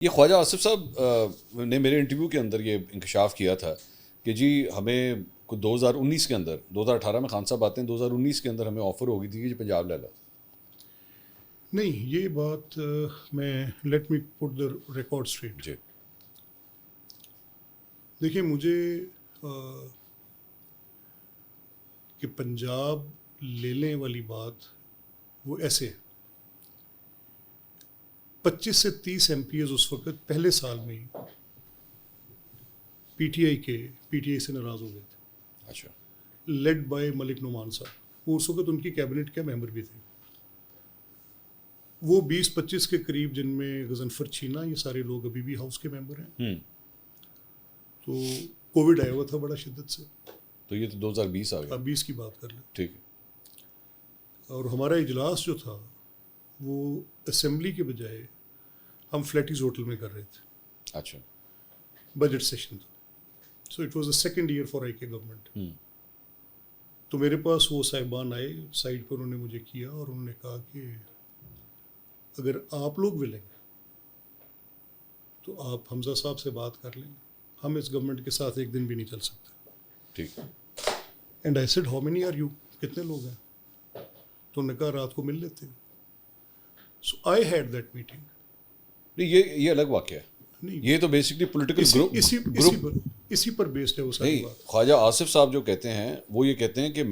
یہ خواجہ آصف صاحب نے میرے انٹرویو کے اندر یہ انکشاف کیا تھا کہ جی ہمیں 2019 کے اندر 2018 میں خان صاحب آتے ہیں 2019 کے اندر ہمیں آفر ہو گئی تھی کہ جی پنجاب لے لو. نہیں، یہ بات میں let me put the record straight. جی دیکھیں، مجھے کہ پنجاب لینے والی بات وہ ایسے ہے. 25 سے 30 ایم پی ایز اس وقت پہلے سال میں ہی پی ٹی آئی سے ناراض ہو گئے تھے، اچھا لیڈ بائی ملک نعمان صاحب. وہ اس وقت ان کی کیبنٹ کے ممبر بھی تھے. وہ 20-25 کے قریب، جن میں غضنفر چینا، یہ سارے لوگ ابھی بھی ہاؤس کے ممبر ہیں. تو کووڈ آیا ہوا تھا بڑا شدت سے، تو یہ تو 2020 آ گیا. اب 20 کی بات کر لیں. ٹھیک ہے. اور ہمارا اجلاس جو تھا وہ اسمبلی کے بجائے ہم فلیٹیز ہوٹل میں کر رہے تھے. اچھا بجٹ سیشن تھا. So it was the second year for I K government. تو میرے پاس وہ صاحبان آئے سائڈ پر، انہوں نے مجھے کیا اور انہوں نے کہا کہ اگر آپ لوگ ولیں گے تو آپ حمزہ صاحب سے بات کر لیں، ہم اس گورنمنٹ کے ساتھ ایک دن بھی نہیں چل سکتے. ٹھیک ہے. And I said how many are you, کتنے لوگ ہیں؟ تو انہوں نے کہا رات کو مل لیتے ہیں. سو آئی ہیڈ دیٹ میٹنگ. نہیں یہ الگ واقعہ ہے. نہیں، یہ تو بیسکلی پولیٹیکل گروپ اسی پر بیسڈ ہے وہ ساری نہیں. بات. خواجہ آصف صاحب جو کہتے ہیں وہ یہ کہتے ہیں کہ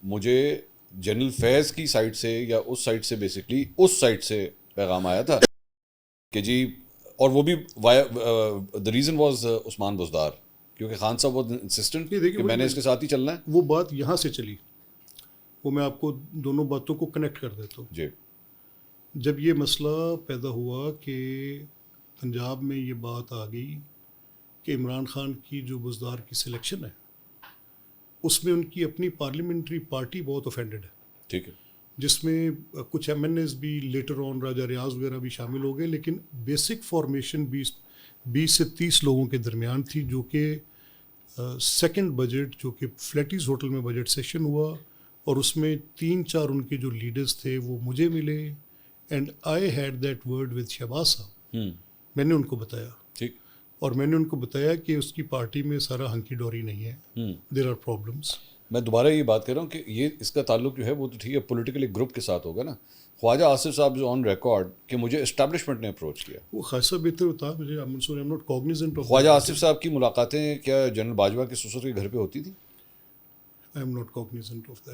مجھے جنرل فیض کی سائڈ سے یا اس سائڈ سے بیسکلی اس سائڈ سے پیغام آیا تھا کہ جی، اور وہ بھی the reason was Usman Buzdar, کیونکہ خان صاحب واز انسسٹنٹ کہ میں نے اس کے ساتھ ہی چلنا ہے. وہ بات یہاں سے چلی، وہ میں آپ کو دونوں باتوں کو کنیکٹ کر دیتا ہوں. جی جب یہ مسئلہ پیدا ہوا کہ پنجاب میں یہ بات آ گئی کہ عمران خان کی جو بزدار کی سلیکشن ہے اس میں ان کی اپنی پارلیمنٹری پارٹی بہت اوفینڈڈ ہے. ٹھیک ہے. جس میں کچھ ایم این ایز بھی لیٹر آن راجہ ریاض وغیرہ بھی شامل ہو گئے، لیکن بیسک فارمیشن 20 سے 30 لوگوں کے درمیان تھی. جو کہ سیکنڈ بجٹ، جو کہ فلیٹیز ہوٹل میں بجٹ سیشن ہوا، اور اس میں 3-4 ان کے جو لیڈرز تھے وہ مجھے ملے. And I had that word with Shahbaz Sahab. میں نے ان کو بتایا، ٹھیک. اور میں نے ان کو بتایا کہ اس کی پارٹی میں سارا ہنکی ڈوری نہیں ہے، دیر آر پرابلمس. میں دوبارہ یہ بات کر رہا ہوں کہ یہ اس کا تعلق جو ہے وہ تو ٹھیک ہے پولیٹیکل ایک گروپ کے ساتھ ہوگا نا. خواجہ آصف صاحب جو آن ریکارڈ کہ مجھے اسٹیبلشمنٹ نے اپروچ کیا، وہ خاصا بہتر ہوتا مجھے. منصور، ایم ناٹ کوگنیزنٹ آف. خواجہ آصف صاحب کی ملاقاتیں کیا جنرل باجوہ کے سسر کے گھر پہ ہوتی تھیں؟ I am not cognizant of that.